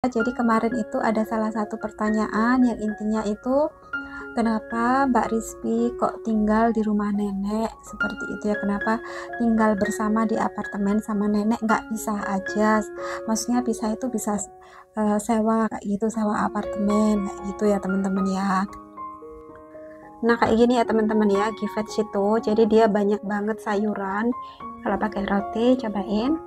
Jadi kemarin itu ada salah satu pertanyaan yang intinya itu kenapa Mbak Rizky kok tinggal di rumah nenek seperti itu ya, kenapa tinggal bersama di apartemen sama nenek, nggak pisah aja, maksudnya pisah itu bisa sewa kayak gitu, sewa apartemen kayak gitu ya teman-teman ya. Nah kayak gini ya teman-teman ya, Giveage itu jadi dia banyak banget sayuran. Kalau pakai roti cobain.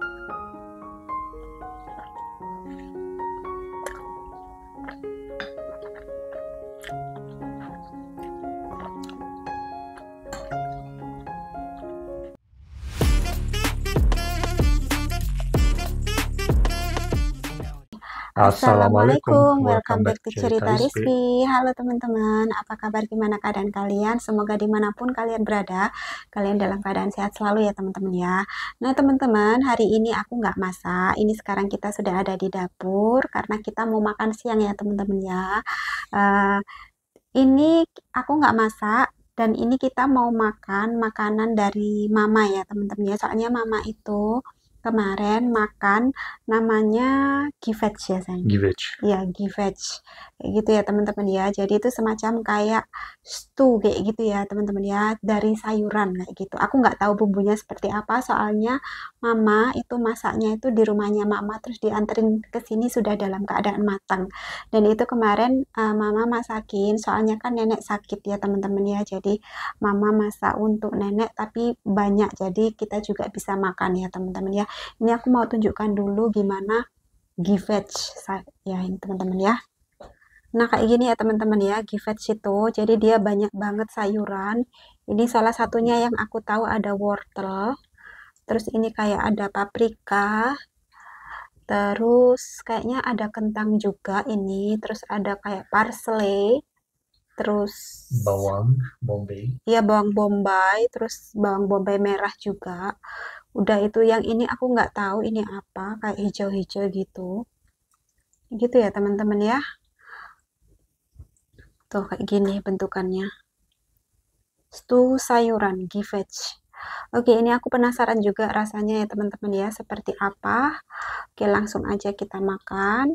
Assalamualaikum, welcome back to Cerita Rizky. Halo teman-teman, apa kabar, gimana keadaan kalian? Semoga dimanapun kalian berada, kalian dalam keadaan sehat selalu ya teman-teman ya. Nah teman-teman, hari ini aku nggak masak, ini sekarang kita sudah ada di dapur, karena kita mau makan siang ya teman-teman ya. Ini aku nggak masak, dan ini kita mau makan makanan dari mama ya teman-teman ya. Soalnya mama itu kemarin makan namanya Giveage ya sayang. Giveage. Ya Giveage kayak gitu ya teman-teman ya. Jadi itu semacam kayak stew kayak gitu ya teman-teman ya, dari sayuran kayak gitu. Aku nggak tahu bumbunya seperti apa, soalnya mama itu masaknya itu di rumahnya mama, terus dianterin ke sini sudah dalam keadaan matang. Dan itu kemarin mama masakin, soalnya kan nenek sakit ya teman-teman ya. Jadi mama masak untuk nenek tapi banyak, jadi kita juga bisa makan ya teman-teman ya. Ini aku mau tunjukkan dulu gimana Giveage ya ini teman-teman ya. Nah kayak gini ya teman-teman ya, Giveage itu jadi dia banyak banget sayuran. Ini salah satunya yang aku tahu ada wortel, terus ini kayak ada paprika, terus kayaknya ada kentang juga ini, terus ada kayak parsley, terus Bawang bombay. ya bawang bombay, terus bawang bombay merah juga. Udah itu, yang ini aku nggak tahu ini apa, kayak hijau-hijau gitu. Gitu ya teman-teman ya. Tuh kayak gini bentukannya. Stew sayuran Giveage. Oke, ini aku penasaran juga rasanya ya teman-teman ya, seperti apa. Oke, langsung aja kita makan.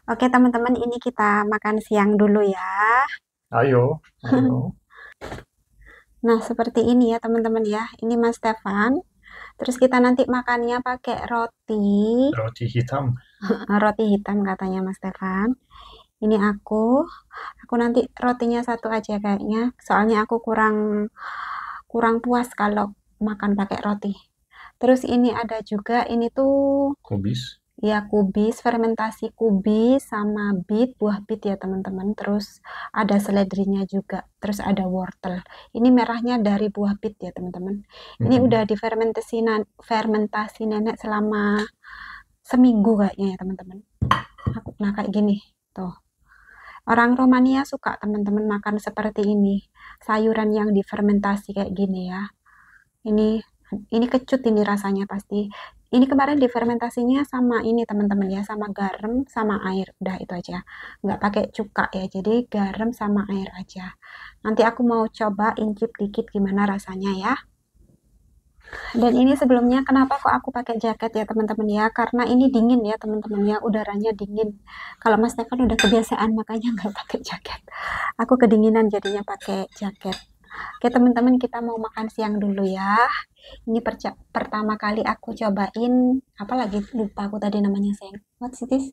Oke teman-teman, ini kita makan siang dulu ya. Ayo, ayo. Nah, seperti ini ya teman-teman ya. Ini Mas Stefan. Terus kita nanti makannya pakai roti. Roti hitam. Roti hitam katanya Mas Stefan. Ini aku nanti rotinya satu aja kayaknya. Soalnya aku kurang puas kalau makan pakai roti. Terus ini ada juga, ini tuh Kubis. ya kubis, fermentasi kubis sama beet, buah beet ya teman-teman. Terus ada seledrinya juga, terus ada wortel. Ini merahnya dari buah beet ya teman-teman. Ini udah fermentasi nenek selama seminggu kayaknya ya teman-teman. Nah kayak gini tuh. Orang Romania suka teman-teman makan seperti ini, sayuran yang difermentasi kayak gini ya. Ini kecut ini rasanya pasti. Ini kemarin difermentasinya sama ini teman-teman ya, sama garam sama air. Udah itu aja. Nggak pakai cuka ya, jadi garam sama air aja. Nanti aku mau coba incip dikit gimana rasanya ya. Dan ini sebelumnya kenapa kok aku pakai jaket ya teman-teman ya, karena ini dingin ya teman-teman ya, udaranya dingin. Kalau Mas Stefan udah kebiasaan makanya nggak pakai jaket. Aku kedinginan jadinya pakai jaket. Oke teman-teman, kita mau makan siang dulu ya. Ini pertama kali aku cobain, apalagi lupa aku tadi namanya sayang. What is this?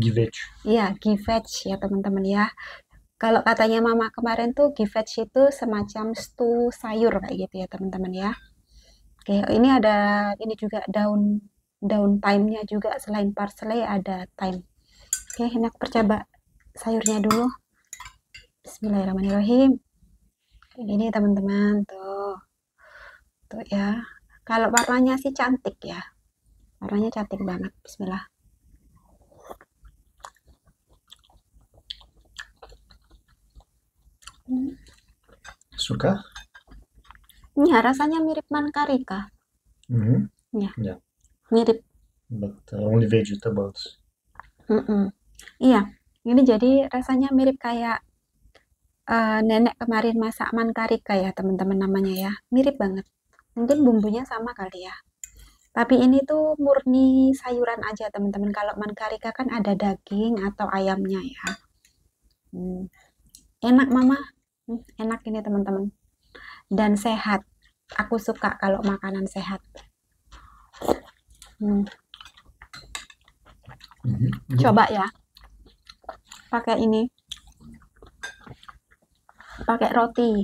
Giveage. Iya, Giveage ya teman-teman ya. Kalau katanya mama kemarin tuh Giveage itu semacam stew sayur kayak gitu ya teman-teman ya. Oke, ini ada ini juga daun thyme-nya juga, selain parsley ada thyme. Oke, ini aku percoba sayurnya dulu. Bismillahirrahmanirrahim. Ini teman-teman tuh ya. Kalau warnanya sih cantik ya, warnanya cantik banget. Bismillah. Suka? Ya, rasanya mirip mankarika. Ya, Yeah. mirip. But only vegetables. Iya, ini jadi rasanya mirip kayak nenek kemarin masak mankarika ya teman-teman namanya ya. Mirip banget. Mungkin bumbunya sama kali ya. Tapi ini tuh murni sayuran aja teman-teman. Kalau mankarika kan ada daging atau ayamnya ya. Enak mama. Enak ini teman-teman. Dan sehat. Aku suka kalau makanan sehat. Coba ya. Pakai ini. Pakai roti.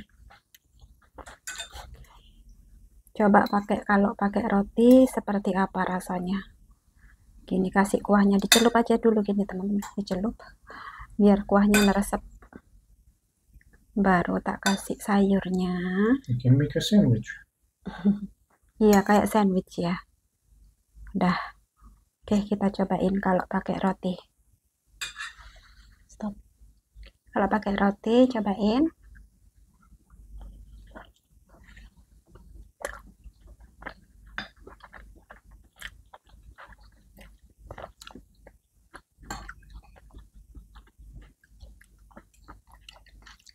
Coba kalau pakai roti seperti apa rasanya. Gini, kasih kuahnya, dicelup aja dulu gini teman-teman, dicelup biar kuahnya meresap. Baru tak kasih sayurnya. You can make a sandwich. Iya, kayak sandwich ya. Udah. Oke, kita cobain kalau pakai roti. Stop. Kalau pakai roti, cobain.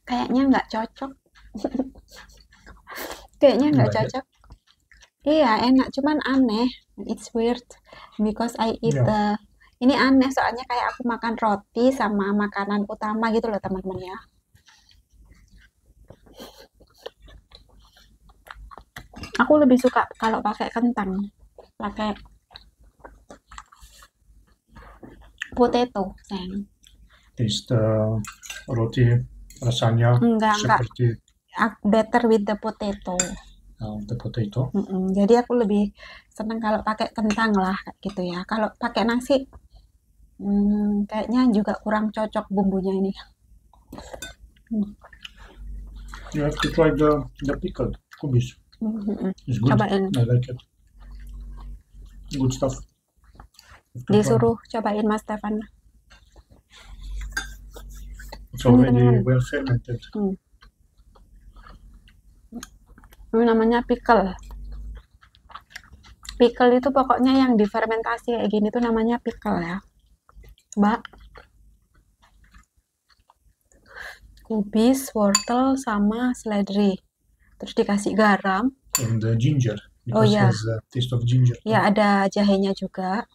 Kayaknya nggak cocok. Kayaknya nggak cocok. Iya, enak, cuman aneh. It's weird because I eat ini aneh soalnya kayak aku makan roti sama makanan utama gitu loh teman-teman ya. Aku lebih suka kalau pakai kentang, pakai potato, sayang. Taste roti rasanya seperti better with the potato. The potato. Jadi aku lebih senang kalau pakai kentang lah gitu ya. Kalau pakai nasi kayaknya juga kurang cocok bumbunya ini. You have to try the pickled kubis. It's good. Cobain. I like it. Good stuff. Disuruh cobain Mas Stefan. It's already well fermented. Ini namanya pickle. Pickle itu pokoknya yang difermentasi kayak gini tuh namanya pickle ya. Coba. Kubis, wortel, sama seledri. Terus dikasih garam. And ginger. Because it has the taste of ginger. Ya, ada jahenya juga.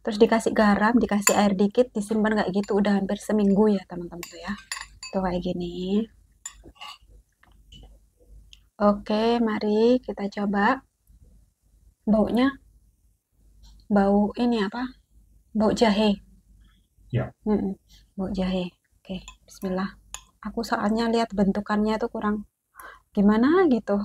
Terus dikasih garam, dikasih air dikit, disimpan kayak gitu udah hampir seminggu ya teman-teman tuh ya. Tuh kayak gini. Oke, mari kita coba. Baunya bau ini apa? Bau jahe. Ya. Bau jahe. Oke, bismillah. Aku soalnya lihat bentukannya tuh kurang gimana gitu.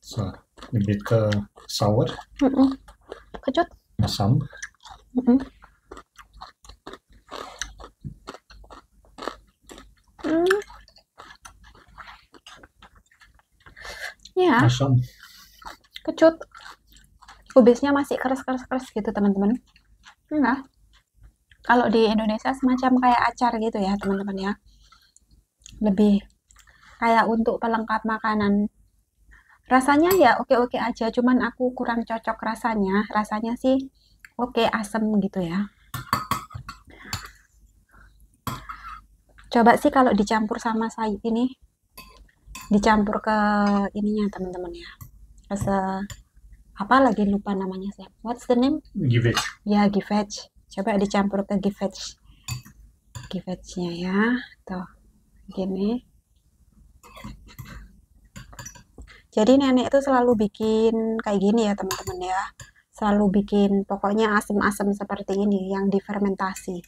So, a bit sour. Kecut. Asam. Ya. Asam. Kecut. Kubisnya masih keras gitu teman-teman. Nah, kalau di Indonesia semacam kayak acar gitu ya teman-teman ya. Lebih kayak untuk pelengkap makanan. Rasanya ya oke-oke aja, cuman aku kurang cocok rasanya. Rasanya sih oke, asem gitu ya. Coba sih kalau dicampur sama sayur ini, dicampur ke ininya teman-teman ya. Apa lagi lupa namanya sih. What's the name? Givech. Ya, givech. Coba dicampur ke givech. Givechnya ya. Tuh. Gini. Jadi nenek itu selalu bikin kayak gini ya teman-teman ya. Selalu bikin pokoknya asam-asam seperti ini yang difermentasi.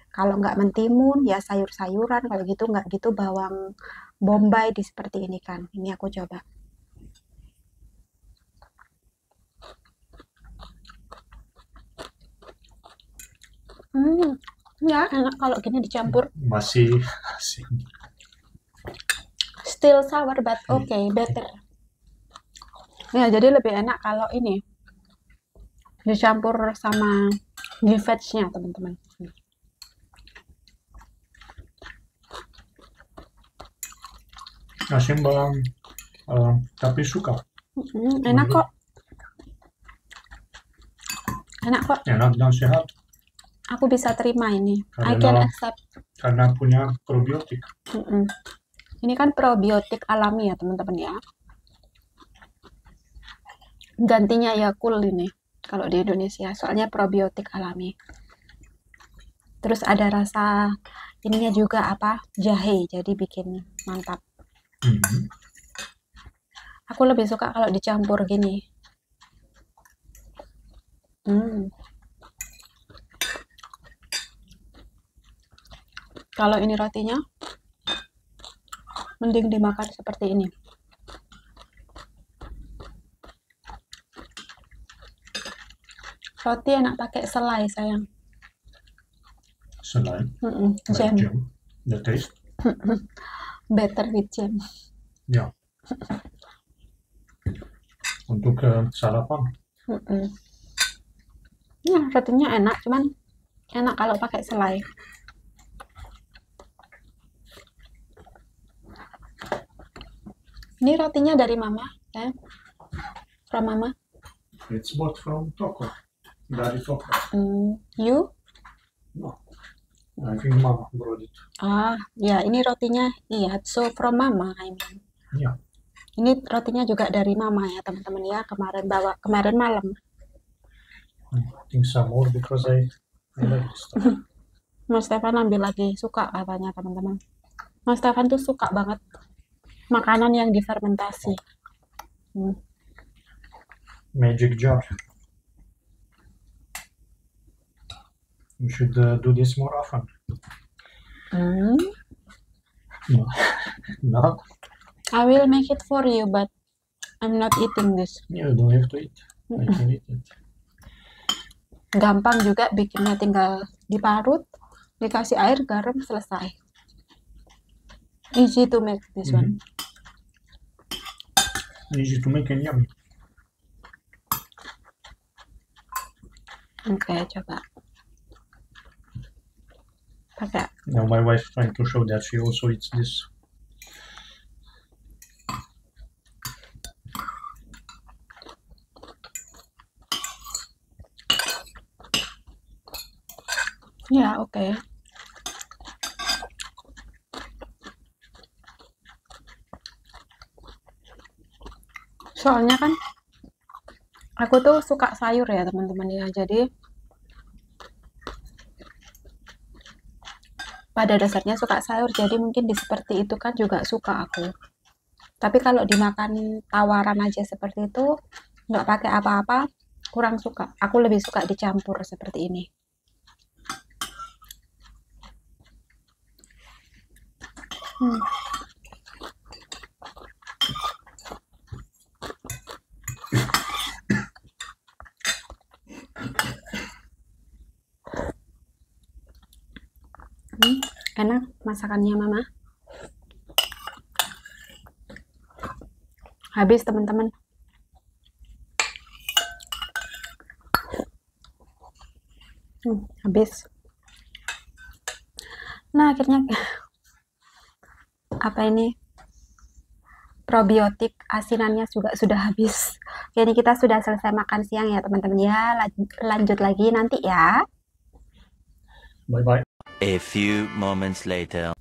Kalau nggak mentimun ya sayur-sayuran, kalau gitu nggak gitu bawang bombay di seperti ini kan. Ini aku coba. Ya enak kalau gini dicampur. Masih asin. Still sour but okay, better. Ya, jadi lebih enak kalau ini dicampur sama givechnya teman-teman. Asin bawang, tapi suka. Enak kok. Enak kok. Enak dan sehat. Aku bisa terima ini. I can accept. Karena punya probiotik. Ini kan probiotik alami ya teman-teman ya. Gantinya Yakult ini kalau di Indonesia, soalnya probiotik alami. Terus ada rasa ininya juga apa? Jahe, jadi bikin mantap. Aku lebih suka kalau dicampur gini. Kalau ini rotinya, mending dimakan seperti ini. Roti enak pakai selai sayang. Selai? Jam. The taste? Better with jam. Ya. Untuk sarapan? Ya, rotinya enak, cuman enak kalau pakai selai. Ini rotinya dari mama, ya? From mama? It's bought from Toko. Dari Toko. You? No. I think mama brought it. Ya, ini rotinya, iya, so from mama, I mean. Ya. Ini rotinya juga dari mama ya, teman-teman ya. Kemarin malam. I think some more because I like this stuff. Mas Stefan ambil lagi, suka katanya teman-teman. Mas Stefan tuh suka banget makanan yang difermentasi. Magic jar. We should do this more often. No. No? I will make it for you, but I'm not eating this. You don't have to eat. I can eat it. Gampang juga bikinnya, tinggal diparut, dikasih air, garam, selesai. Easy to make this one. Easy to make and yummy. Oke, coba. Pakai. Now my wife trying to show that she also eats this. Ya, oke. Soalnya kan aku tuh suka sayur ya teman-teman ya, jadi pada dasarnya suka sayur, jadi mungkin di seperti itu kan juga suka aku. Tapi kalau dimakan tawaran aja seperti itu, nggak pakai apa-apa, kurang suka. Aku lebih suka dicampur seperti ini. Enak masakannya mama. Habis teman-teman. Habis. Nah akhirnya apa ini, probiotik asinannya juga sudah habis. Jadi kita sudah selesai makan siang ya teman-teman ya. Lanjut lagi nanti ya. Bye bye. A few moments later.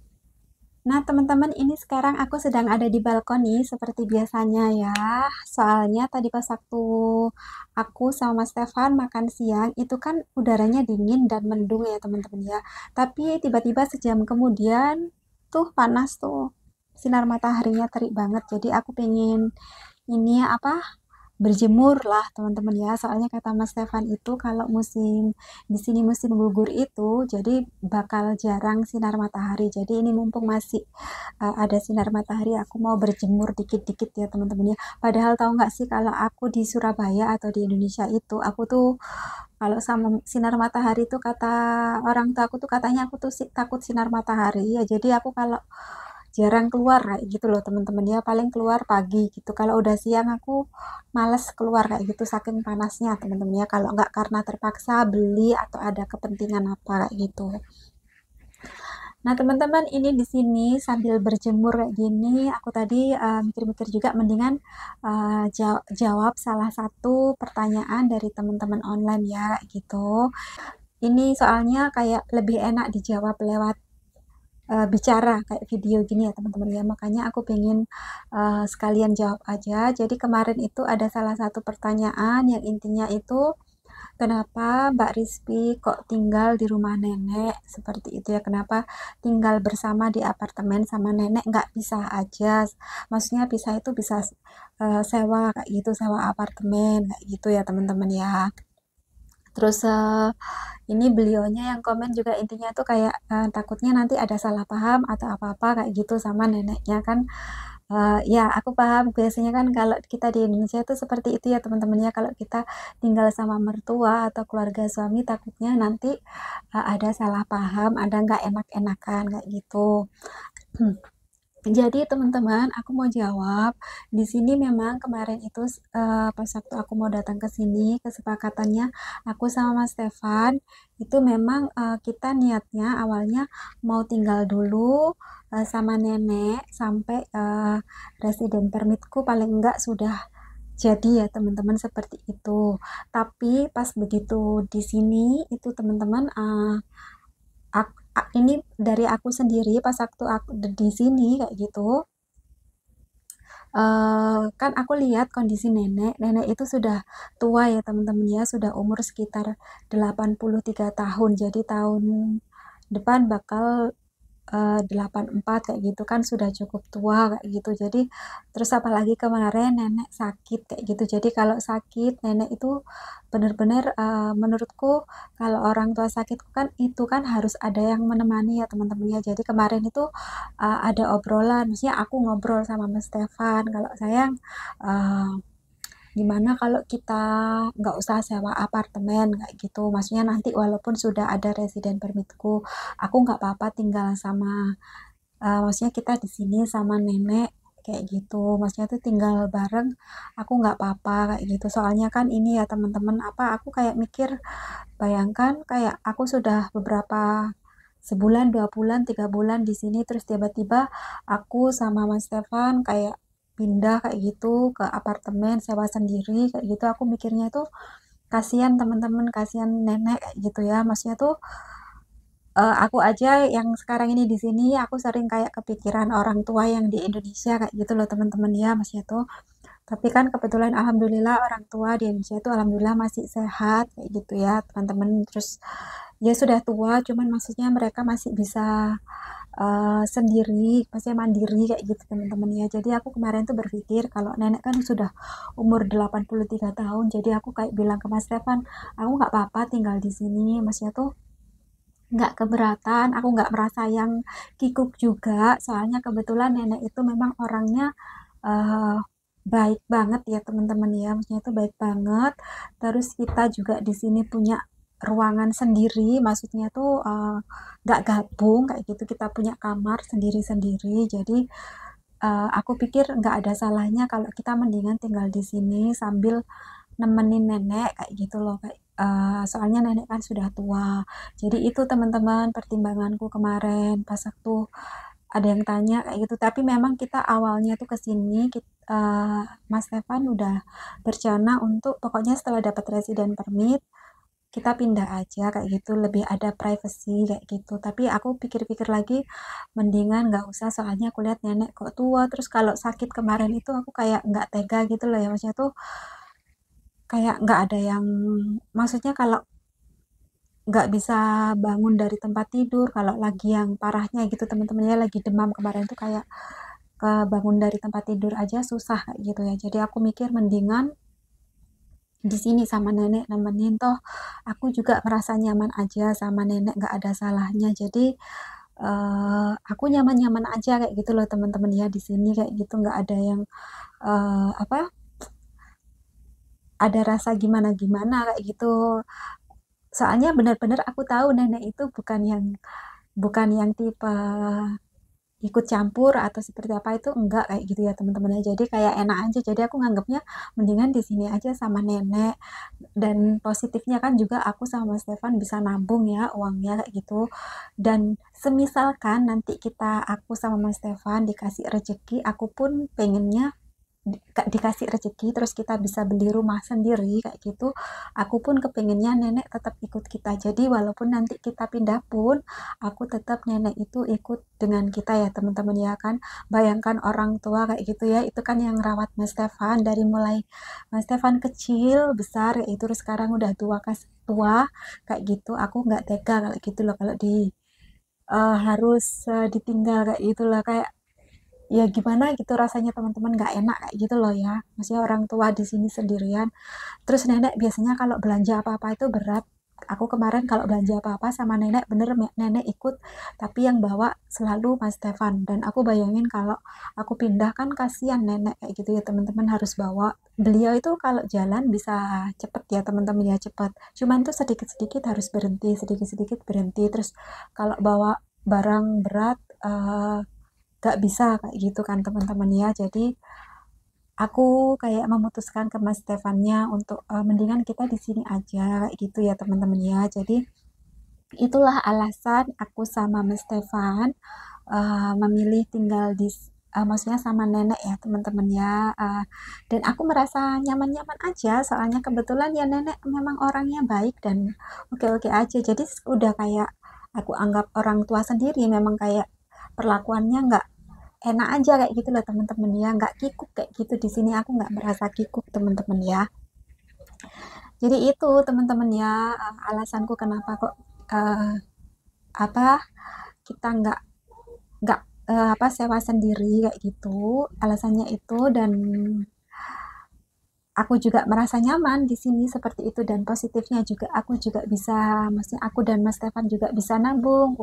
Nah teman-teman, ini sekarang aku sedang ada di balkoni seperti biasanya ya. Soalnya tadi pas waktu aku sama Mas Stefan makan siang itu kan udaranya dingin dan mendung ya teman-teman ya. Tapi tiba-tiba sejam kemudian tuh panas tuh, sinar mataharinya terik banget. Jadi aku pengen ini apa, berjemur lah teman-teman ya. Soalnya kata Mas Stefan itu kalau musim di sini musim gugur itu jadi bakal jarang sinar matahari. Jadi ini mumpung masih ada sinar matahari, aku mau berjemur dikit-dikit ya teman-teman ya. Padahal tahu nggak sih, kalau aku di Surabaya atau di Indonesia itu aku tuh kalau sama sinar matahari tuh kata orang tua aku tuh katanya aku tuh takut sinar matahari ya. Jadi aku kalau jarang keluar kayak gitu loh teman-teman ya, paling keluar pagi gitu. Kalau udah siang aku males keluar kayak gitu saking panasnya teman-teman ya, kalau nggak karena terpaksa beli atau ada kepentingan apa kayak gitu. Nah teman-teman, ini di sini sambil berjemur kayak gini aku tadi mikir-mikir juga mendingan jawab salah satu pertanyaan dari teman-teman online ya kayak gitu. Ini soalnya kayak lebih enak dijawab lewat bicara kayak video gini ya teman-teman ya. Makanya aku pengen sekalian jawab aja. Jadi kemarin itu ada salah satu pertanyaan yang intinya itu, kenapa Mbak Rizky kok tinggal di rumah nenek seperti itu ya? Kenapa tinggal bersama di apartemen sama nenek, nggak pisah aja? Maksudnya pisah itu bisa sewa kayak gitu, sewa apartemen kayak gitu ya teman-teman ya. Terus ini beliaunya yang komen juga intinya tuh kayak takutnya nanti ada salah paham atau apa-apa kayak gitu sama neneknya kan. Ya aku paham, biasanya kan kalau kita di Indonesia itu seperti itu ya teman-teman ya, kalau kita tinggal sama mertua atau keluarga suami takutnya nanti ada salah paham, ada nggak enak-enakan kayak gitu. Jadi teman-teman, aku mau jawab. Di sini memang kemarin itu pas waktu aku mau datang ke sini, kesepakatannya aku sama Mas Stefan itu memang kita niatnya awalnya mau tinggal dulu sama nenek sampai resident permitku paling enggak sudah jadi ya teman-teman seperti itu. Tapi pas begitu di sini itu teman-teman ini dari aku sendiri pas waktu aku di sini kayak gitu, kan aku lihat kondisi nenek itu sudah tua ya teman-teman ya, sudah umur sekitar 83 tahun, jadi tahun depan bakal 84 kayak gitu kan, sudah cukup tua kayak gitu. Jadi terus apalagi kemarin nenek sakit kayak gitu, jadi kalau sakit nenek itu benar-benar menurutku kalau orang tua sakit kan itu kan harus ada yang menemani ya teman-teman ya. Jadi kemarin itu ada obrolan, maksudnya aku ngobrol sama Mas Stefan kalau sayang, gimana kalau kita nggak usah sewa apartemen kayak gitu, maksudnya nanti walaupun sudah ada residen permitku, aku nggak apa-apa tinggal sama maksudnya kita di sini sama nenek kayak gitu, maksudnya tuh tinggal bareng, aku nggak apa-apa kayak gitu. Soalnya kan ini ya teman-teman, apa aku kayak mikir, bayangkan kayak aku sudah beberapa sebulan, 2 bulan, 3 bulan di sini, terus tiba-tiba aku sama Mas Stefan kayak pindah kayak gitu ke apartemen sewa sendiri kayak gitu. Aku mikirnya tuh kasihan teman-teman, kasihan nenek kayak gitu ya. Maksudnya tuh aku aja yang sekarang ini di sini aku sering kayak kepikiran orang tua yang di Indonesia kayak gitu loh teman-teman ya, maksudnya tuh. Tapi kan kebetulan alhamdulillah orang tua di Indonesia itu alhamdulillah masih sehat kayak gitu ya teman-teman. Terus ya sudah tua, cuman maksudnya mereka masih bisa sendiri, maksudnya mandiri kayak gitu teman-teman ya. Jadi aku kemarin tuh berpikir kalau nenek kan sudah umur 83 tahun, jadi aku kayak bilang ke Mas Stefan, aku nggak apa-apa tinggal di sini, maksudnya tuh nggak keberatan, aku nggak merasa yang kikuk juga, soalnya kebetulan nenek itu memang orangnya eh, baik banget ya teman-teman ya, maksudnya itu baik banget. Terus kita juga di sini punya ruangan sendiri, maksudnya tuh nggak gabung kayak gitu, kita punya kamar sendiri-sendiri. Jadi aku pikir nggak ada salahnya kalau kita mendingan tinggal di sini sambil nemenin nenek kayak gitu loh, kayak soalnya nenek kan sudah tua. Jadi itu teman-teman pertimbanganku kemarin pas waktu ada yang tanya kayak gitu. Tapi memang kita awalnya tuh ke sini Mas Stefan udah berencana untuk pokoknya setelah dapat resident permit kita pindah aja kayak gitu, lebih ada privacy kayak gitu. Tapi aku pikir-pikir lagi mendingan nggak usah, soalnya aku lihat nenek kok tua, terus kalau sakit kemarin itu aku kayak nggak tega gitu loh ya, maksudnya tuh kayak nggak ada yang, maksudnya kalau nggak bisa bangun dari tempat tidur kalau lagi yang parahnya gitu teman-teman ya, lagi demam kemarin tuh kayak bangun dari tempat tidur aja susah kayak gitu ya. Jadi aku mikir mendingan di sini sama nenek nemenin, toh aku juga merasa nyaman aja sama nenek, nggak ada salahnya. Jadi aku nyaman-nyaman aja kayak gitu loh teman-teman ya di sini kayak gitu, nggak ada yang apa, ada rasa gimana-gimana kayak gitu. Soalnya benar-benar aku tahu nenek itu bukan yang tipe ikut campur atau seperti apa, itu enggak kayak gitu ya teman-teman ya. Jadi kayak enak aja. Jadi aku nganggapnya mendingan di sini aja sama nenek. Dan positifnya kan juga aku sama Mas Stefan bisa nabung ya uangnya kayak gitu. Dan semisalkan nanti aku sama Mas Stefan dikasih rezeki, aku pun pengennya dikasih rezeki terus kita bisa beli rumah sendiri kayak gitu, aku pun kepengennya nenek tetap ikut kita. Jadi walaupun nanti kita pindah pun, aku tetap nenek itu ikut dengan kita ya teman-teman ya kan. Bayangkan orang tua kayak gitu ya, itu kan yang rawat Mas Stefan dari mulai Mas Stefan kecil, besar kayak itu, terus sekarang udah tua kayak gitu. Aku nggak tega kayak gitu loh kalau harus ditinggal kayak gitu loh, kayak ya gimana gitu rasanya teman-teman, nggak enak kayak gitu loh ya, maksudnya orang tua di sini sendirian. Terus nenek biasanya kalau belanja apa-apa itu berat. Aku kemarin kalau belanja apa-apa sama nenek, bener nenek ikut, tapi yang bawa selalu Mas Stefan. Dan aku bayangin kalau aku pindah kan kasihan nenek kayak gitu ya teman-teman, harus bawa. Beliau itu kalau jalan bisa cepet ya teman-teman ya, cepet, cuman tuh sedikit-sedikit harus berhenti, sedikit-sedikit berhenti. Terus kalau bawa barang berat gak bisa kayak gitu kan teman-teman ya. Jadi aku kayak memutuskan ke Mas Stefannya untuk mendingan kita di sini aja kayak gitu ya teman-teman ya. Jadi itulah alasan aku sama Mas Stefan memilih tinggal di maksudnya sama nenek ya teman-teman ya. Dan aku merasa nyaman-nyaman aja, soalnya kebetulan ya nenek memang orangnya baik dan oke-oke aja. Jadi udah kayak aku anggap orang tua sendiri, memang kayak perlakuannya nggak enak aja kayak gitu loh teman-teman ya, nggak kikuk kayak gitu. Di sini aku nggak merasa kikuk teman-teman ya. Jadi itu teman-teman ya, alasanku kenapa kok apa kita nggak sewa sendiri kayak gitu, alasannya itu. Dan aku juga merasa nyaman di sini seperti itu, dan positifnya juga aku juga bisa, maksudnya aku dan Mas Stefan juga bisa nabung,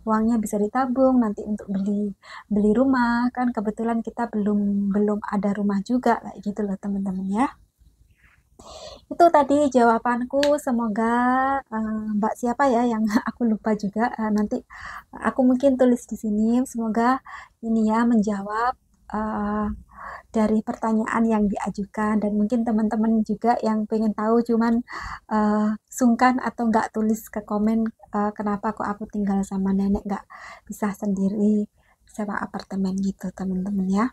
uangnya bisa ditabung nanti untuk beli rumah kan. Kebetulan kita belum ada rumah juga kayak gitu loh teman-teman ya. Itu tadi jawabanku, semoga Mbak siapa ya yang aku lupa juga, nanti aku mungkin tulis di sini, semoga ini ya menjawab dari pertanyaan yang diajukan. Dan mungkin teman-teman juga yang pengen tahu cuman sungkan atau nggak tulis ke komen, kenapa kok aku tinggal sama nenek, nggak bisa sendiri sewa apartemen gitu teman-teman ya.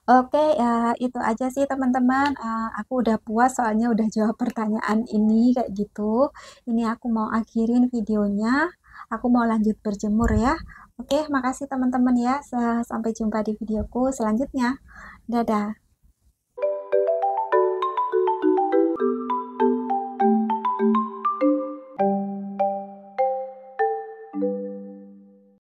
Oke, ya itu aja sih teman-teman. Aku udah puas soalnya udah jawab pertanyaan ini kayak gitu. Ini aku mau akhirin videonya. Aku mau lanjut berjemur ya. Oke, makasih teman-teman ya. Sampai jumpa di videoku selanjutnya. Dadah.